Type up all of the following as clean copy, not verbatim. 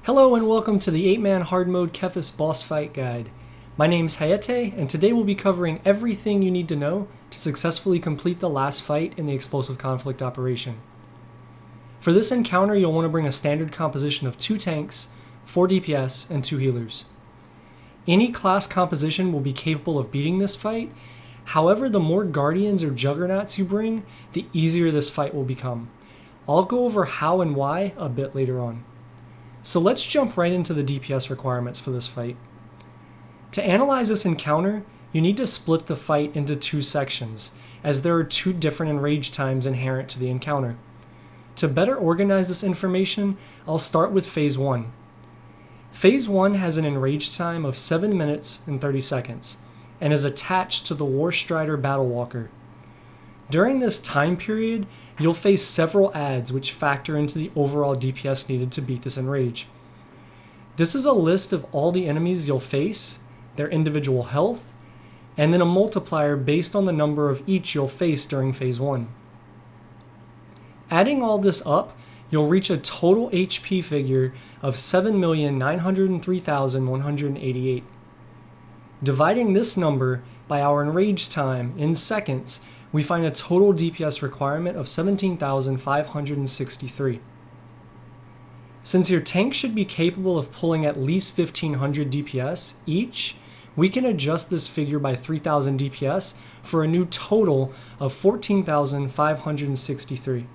Hello and welcome to the 8-man hard mode Kephess boss fight guide. My name's Hayete, and today we'll be covering everything you need to know to successfully complete the last fight in the explosive conflict operation. For this encounter, you'll want to bring a standard composition of 2 tanks, 4 DPS, and 2 healers. Any class composition will be capable of beating this fight. However, the more guardians or juggernauts you bring, the easier this fight will become. I'll go over how and why a bit later on. So let's jump right into the DPS requirements for this fight. To analyze this encounter, you need to split the fight into 2 sections, as there are 2 different enrage times inherent to the encounter. To better organize this information, I'll start with Phase 1. Phase 1 has an enrage time of 7 minutes and 30 seconds, and is attached to the War Strider Battle Walker. During this time period, you'll face several adds which factor into the overall DPS needed to beat this enrage. This is a list of all the enemies you'll face, their individual health, and then a multiplier based on the number of each you'll face during Phase 1. Adding all this up, you'll reach a total HP figure of 7,903,188. Dividing this number by our enrage time in seconds, we find a total DPS requirement of 17,563. Since your tank should be capable of pulling at least 1,500 DPS each, we can adjust this figure by 3,000 DPS for a new total of 14,563.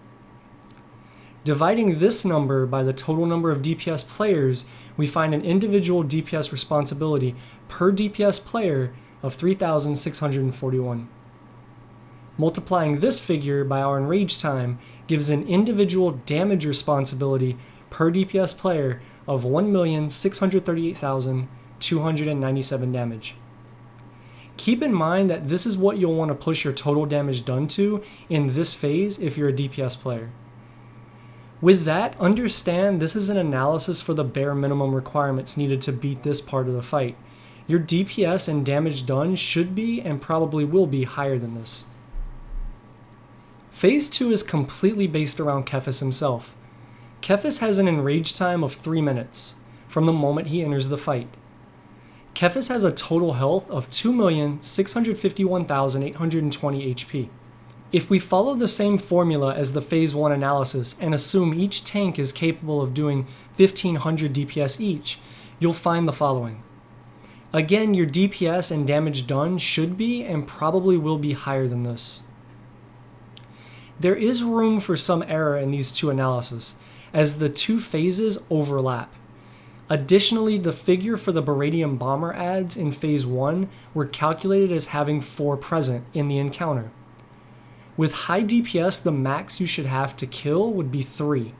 Dividing this number by the total number of DPS players, we find an individual DPS responsibility per DPS player of 3,641. Multiplying this figure by our enrage time gives an individual damage responsibility per DPS player of 1,638,297 damage. Keep in mind that this is what you'll want to push your total damage done to in this phase if you're a DPS player. With that, understand this is an analysis for the bare minimum requirements needed to beat this part of the fight. Your DPS and damage done should be and probably will be higher than this. Phase 2 is completely based around Kephess himself. Kephess has an enrage time of 3 minutes from the moment he enters the fight. Kephess has a total health of 2,651,820 HP. If we follow the same formula as the Phase 1 analysis and assume each tank is capable of doing 1,500 DPS each, you'll find the following. Again, your DPS and damage done should be and probably will be higher than this. There is room for some error in these 2 analyses, as the 2 phases overlap. Additionally, the figure for the Beradium Bomber adds in Phase 1 were calculated as having 4 present in the encounter. With high DPS, the max you should have to kill would be 3.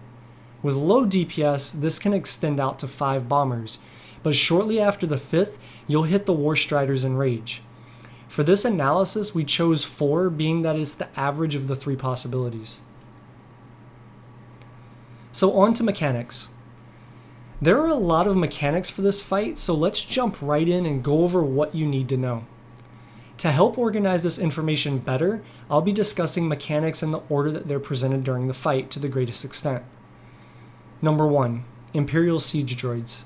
With low DPS, this can extend out to 5 bombers, but shortly after the 5th, you'll hit the War Strider's enrage. For this analysis, we chose 4, being that it's the average of the 3 possibilities. So on to mechanics. There are a lot of mechanics for this fight, so let's jump right in and go over what you need to know. To help organize this information better, I'll be discussing mechanics in the order that they're presented during the fight to the greatest extent. Number 1, Imperial Siege Droids.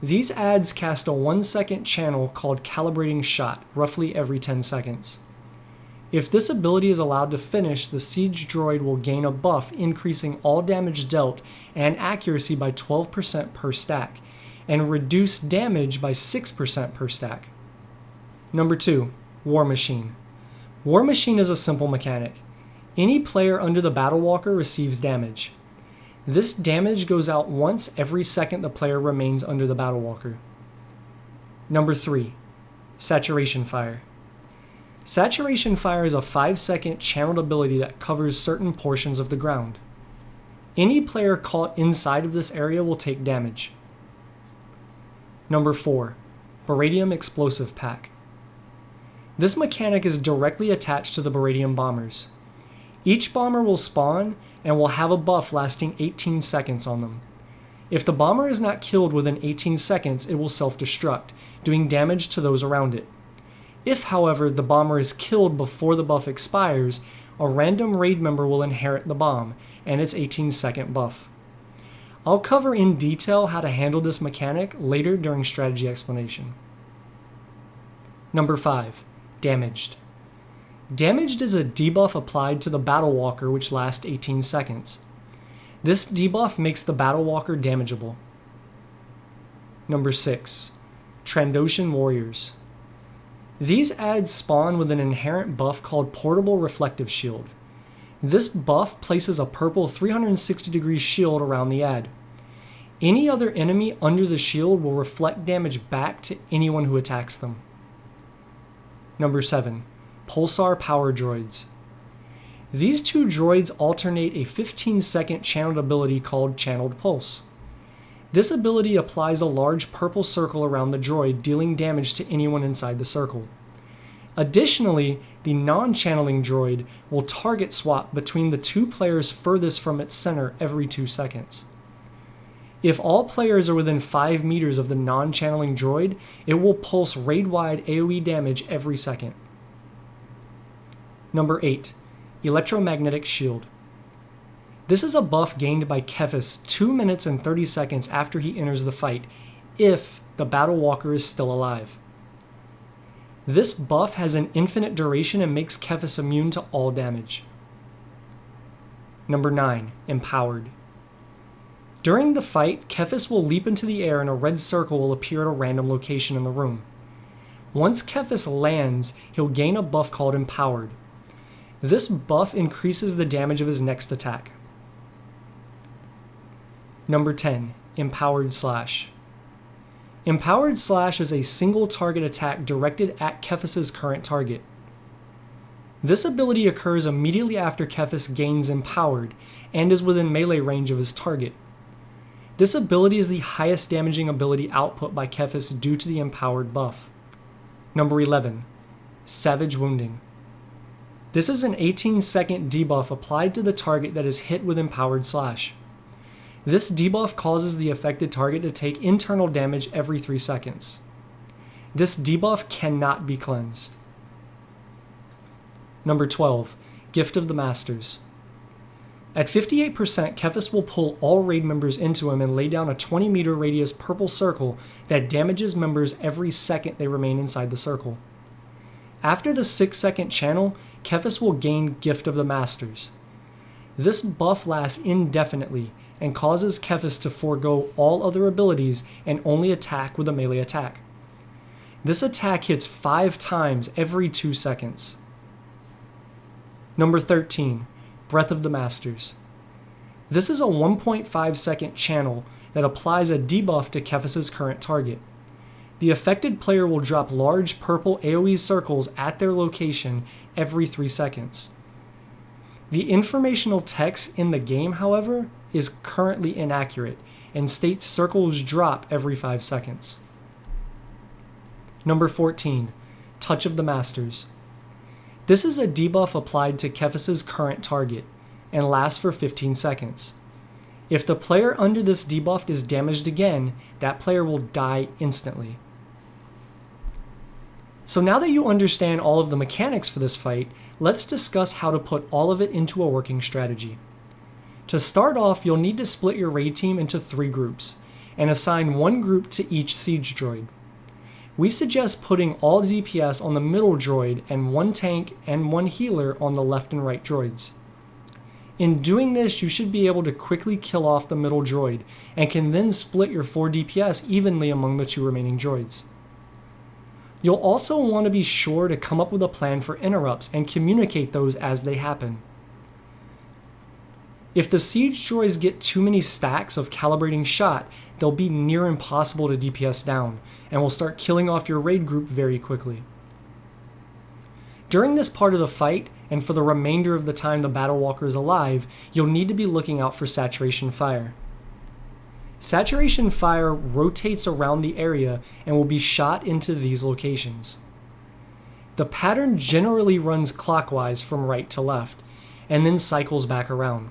These adds cast a 1-second channel called Calibrating Shot, roughly every 10 seconds. If this ability is allowed to finish, the Siege Droid will gain a buff increasing all damage dealt and accuracy by 12% per stack, and reduce damage by 6% per stack. Number 2, War Machine. War Machine is a simple mechanic. Any player under the Battle Walker receives damage. This damage goes out once every second the player remains under the Battle Walker. Number 3, Saturation Fire. Saturation Fire is a 5-second channeled ability that covers certain portions of the ground. Any player caught inside of this area will take damage. Number 4, Beradium Explosive Pack. This mechanic is directly attached to the Beradium Bombers. Each bomber will spawn and will have a buff lasting 18 seconds on them. If the bomber is not killed within 18 seconds, it will self-destruct, doing damage to those around it. If, however, the bomber is killed before the buff expires, a random raid member will inherit the bomb and its 18-second buff. I'll cover in detail how to handle this mechanic later during strategy explanation. Number 5. Damaged. Damaged is a debuff applied to the Battle Walker which lasts 18 seconds. This debuff makes the Battle Walker damageable. Number 6. Trandoshan Warriors. These adds spawn with an inherent buff called Portable Reflective Shield. This buff places a purple 360-degree shield around the ad. Any other enemy under the shield will reflect damage back to anyone who attacks them. Number 7. Pulsar Power Droids. These two droids alternate a 15-second channeled ability called Channeled Pulse. This ability applies a large purple circle around the droid, dealing damage to anyone inside the circle. Additionally, the non-channeling droid will target swap between the two players furthest from its center every 2 seconds. If all players are within 5 meters of the non-channeling droid, it will pulse raid-wide AoE damage every second. Number 8. Electromagnetic Shield. This is a buff gained by Kephess 2 minutes and 30 seconds after he enters the fight, if the Battle Walker is still alive. This buff has an infinite duration and makes Kephess immune to all damage. Number 9. Empowered. During the fight, Kephess will leap into the air and a red circle will appear at a random location in the room. Once Kephess lands, he'll gain a buff called Empowered. This buff increases the damage of his next attack. Number 10. Empowered Slash. Empowered Slash is a single target attack directed at Kephess's current target. This ability occurs immediately after Kephess gains Empowered and is within melee range of his target. This ability is the highest damaging ability output by Kephess due to the Empowered buff. Number 11. Savage Wounding. This is an 18-second debuff applied to the target that is hit with Empowered Slash. This debuff causes the affected target to take internal damage every 3 seconds. This debuff cannot be cleansed. Number 12. Gift of the Masters. At 58%, Kephess will pull all raid members into him and lay down a 20-meter radius purple circle that damages members every second they remain inside the circle. After the 6-second channel, Kephess will gain Gift of the Masters. This buff lasts indefinitely and causes Kephess to forego all other abilities and only attack with a melee attack. This attack hits 5 times every 2 seconds. Number 13. Breath of the Masters. This is a 1.5 second channel that applies a debuff to Kephess's current target. The affected player will drop large purple AoE circles at their location every 3 seconds. The informational text in the game, however, is currently inaccurate and states circles drop every 5 seconds. Number 14. Touch of the Masters. This is a debuff applied to Kephess's current target and lasts for 15 seconds. If the player under this debuff is damaged again, that player will die instantly. So now that you understand all of the mechanics for this fight, let's discuss how to put all of it into a working strategy. To start off, you'll need to split your raid team into 3 groups, and assign 1 group to each siege droid. We suggest putting all DPS on the middle droid and 1 tank and 1 healer on the left and right droids. In doing this, you should be able to quickly kill off the middle droid, and can then split your 4 DPS evenly among the 2 remaining droids. You'll also want to be sure to come up with a plan for interrupts and communicate those as they happen. If the siege droids get too many stacks of calibrating shot, they'll be near impossible to DPS down, and will start killing off your raid group very quickly. During this part of the fight, and for the remainder of the time the Battle Walker is alive, you'll need to be looking out for Saturation Fire. Saturation Fire rotates around the area and will be shot into these locations. The pattern generally runs clockwise from right to left, and then cycles back around.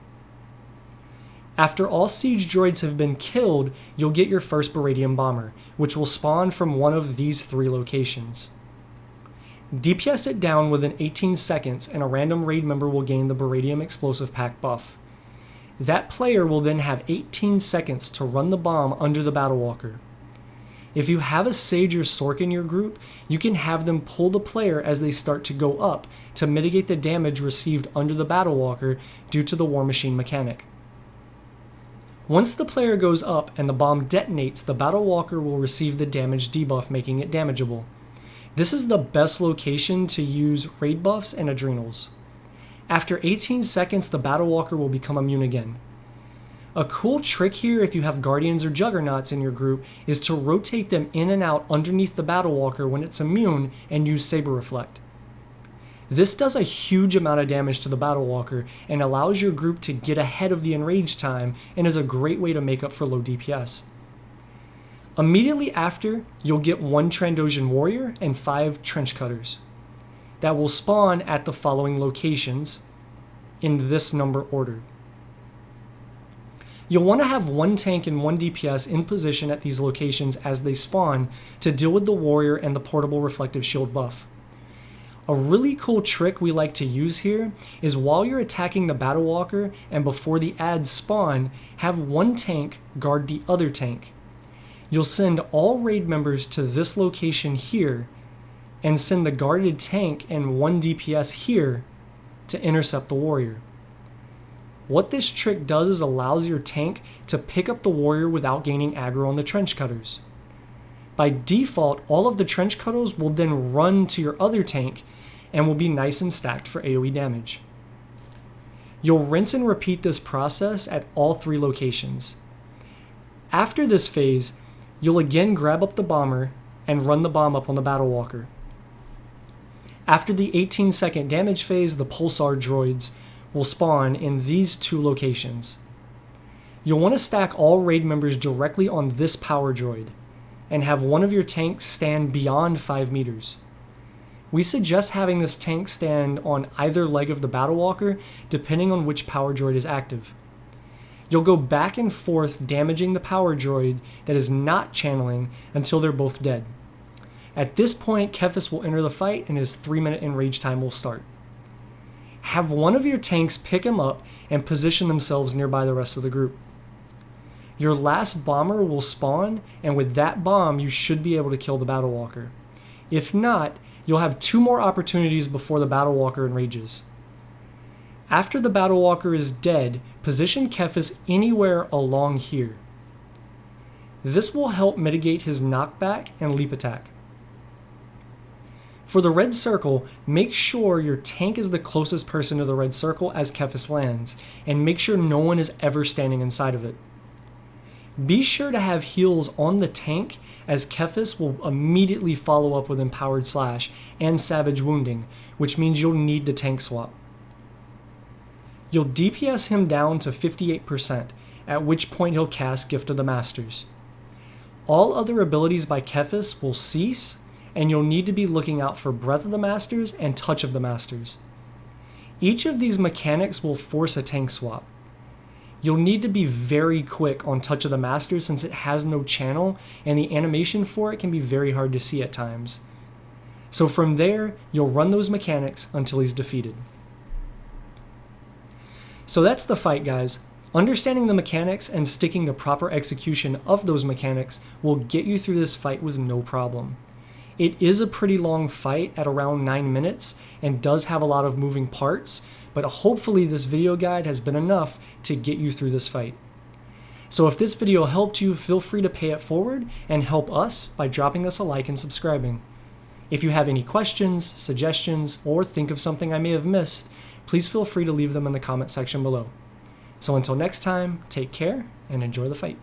After all siege droids have been killed, you'll get your first Baradian Bomber, which will spawn from one of these 3 locations. DPS it down within 18 seconds and a random raid member will gain the Baradium Explosive Pack buff. That player will then have 18 seconds to run the bomb under the Battle Walker. If you have a Sage or Sork in your group, you can have them pull the player as they start to go up to mitigate the damage received under the Battle Walker due to the War Machine mechanic. Once the player goes up and the bomb detonates, the Battle Walker will receive the damage debuff, making it damageable. This is the best location to use raid buffs and adrenals. After 18 seconds, the Battle Walker will become immune again. A cool trick here if you have Guardians or Juggernauts in your group is to rotate them in and out underneath the Battle Walker when it's immune and use Saber Reflect. This does a huge amount of damage to the Battle Walker and allows your group to get ahead of the enrage time and is a great way to make up for low DPS. Immediately after, you'll get 1 Trandoshan Warrior and 5 Trench Cutters that will spawn at the following locations in this number order. You'll want to have 1 tank and 1 DPS in position at these locations as they spawn to deal with the warrior and the portable reflective shield buff. A really cool trick we like to use here is while you're attacking the Battle Walker and before the ads spawn, have 1 tank guard the other tank. You'll send all raid members to this location here and send the guarded tank and 1 DPS here to intercept the warrior. What this trick does is allows your tank to pick up the warrior without gaining aggro on the trench cutters. By default, all of the trench cutters will then run to your other tank and will be nice and stacked for AoE damage. You'll rinse and repeat this process at all 3 locations. After this phase, you'll again grab up the bomber and run the bomb up on the Battle Walker. After the 18-second damage phase, the Pulsar droids will spawn in these 2 locations. You'll want to stack all raid members directly on this power droid and have one of your tanks stand beyond 5 meters. We suggest having this tank stand on either leg of the Battle Walker depending on which power droid is active. You'll go back and forth damaging the power droid that is not channeling until they're both dead. At this point, Kephess will enter the fight and his 3-minute enrage time will start. Have one of your tanks pick him up and position themselves nearby the rest of the group. Your last bomber will spawn, and with that bomb you should be able to kill the Battle Walker. If not, you'll have 2 more opportunities before the Battle Walker enrages. After the Battle Walker is dead, position Kephess anywhere along here. This will help mitigate his knockback and leap attack. For the red circle, make sure your tank is the closest person to the red circle as Kephess lands, and make sure no one is ever standing inside of it. Be sure to have heals on the tank as Kephess will immediately follow up with Empowered Slash and Savage Wounding, which means you'll need to tank swap. You'll DPS him down to 58%, at which point he'll cast Gift of the Masters. All other abilities by Kephess will cease, and you'll need to be looking out for Breath of the Masters and Touch of the Masters. Each of these mechanics will force a tank swap. You'll need to be very quick on Touch of the Masters since it has no channel and the animation for it can be very hard to see at times. So from there, you'll run those mechanics until he's defeated. So that's the fight, guys. Understanding the mechanics and sticking to proper execution of those mechanics will get you through this fight with no problem. It is a pretty long fight at around 9 minutes and does have a lot of moving parts, but hopefully this video guide has been enough to get you through this fight. So if this video helped you, feel free to pay it forward and help us by dropping us a like and subscribing. If you have any questions, suggestions, or think of something I may have missed, please feel free to leave them in the comment section below. So until next time, take care and enjoy the fight.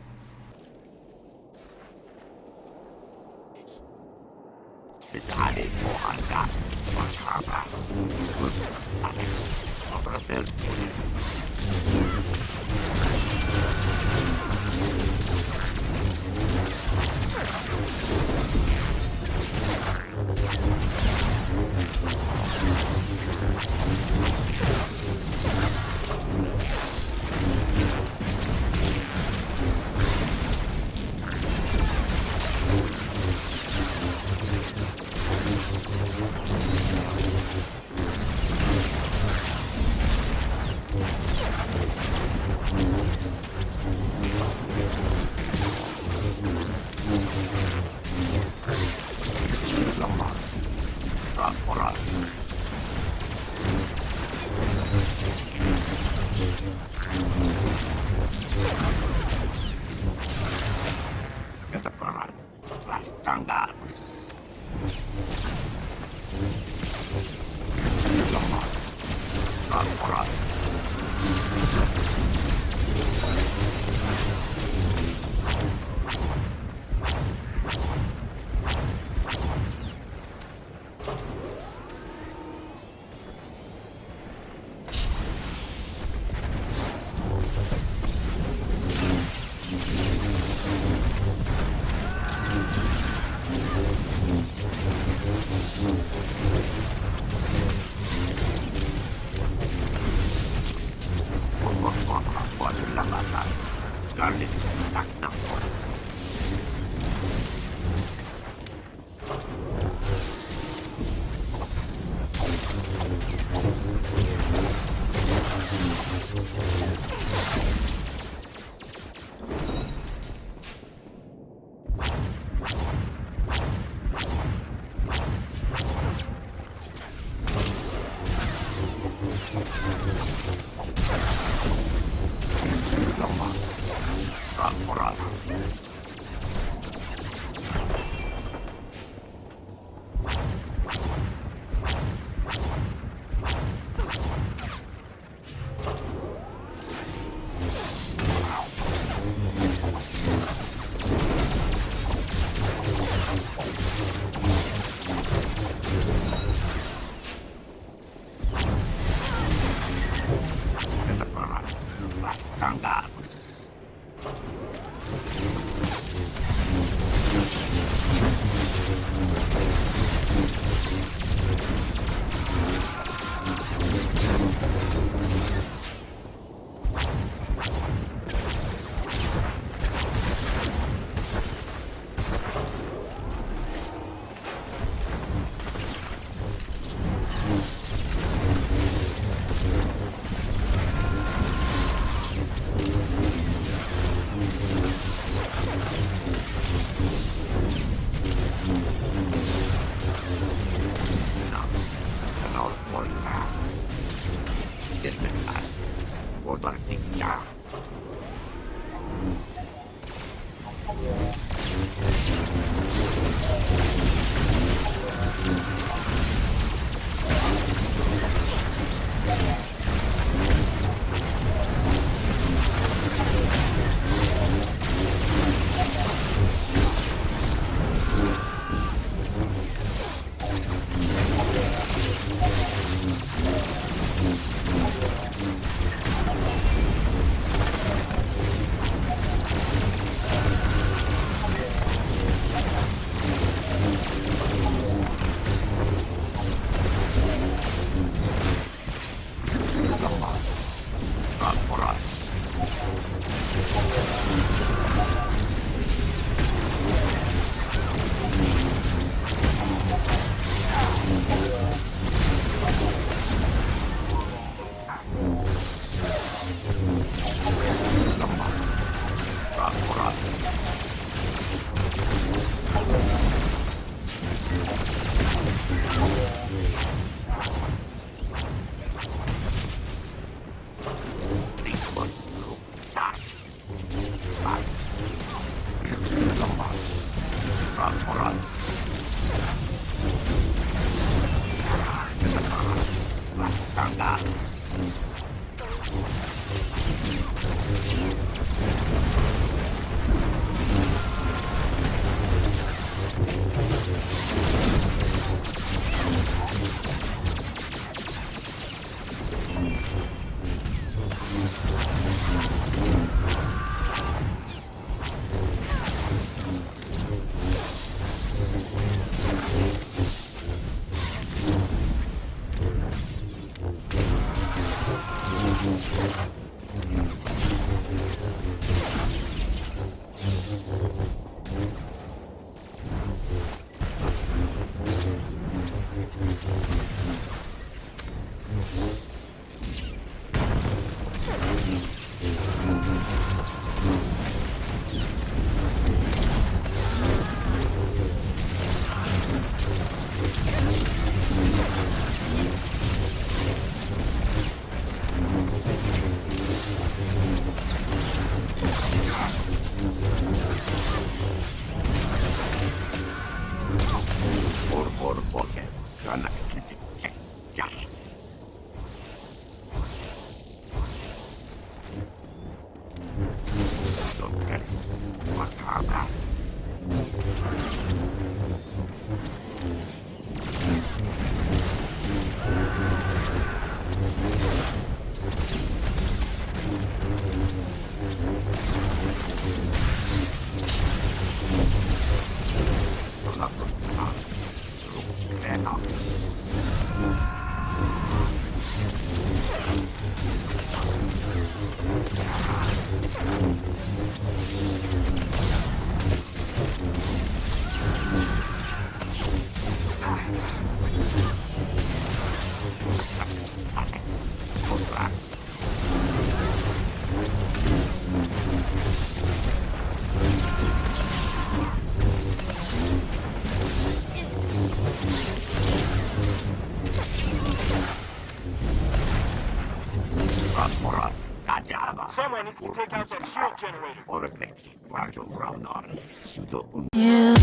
Someone needs to take out that shield generator. Yeah.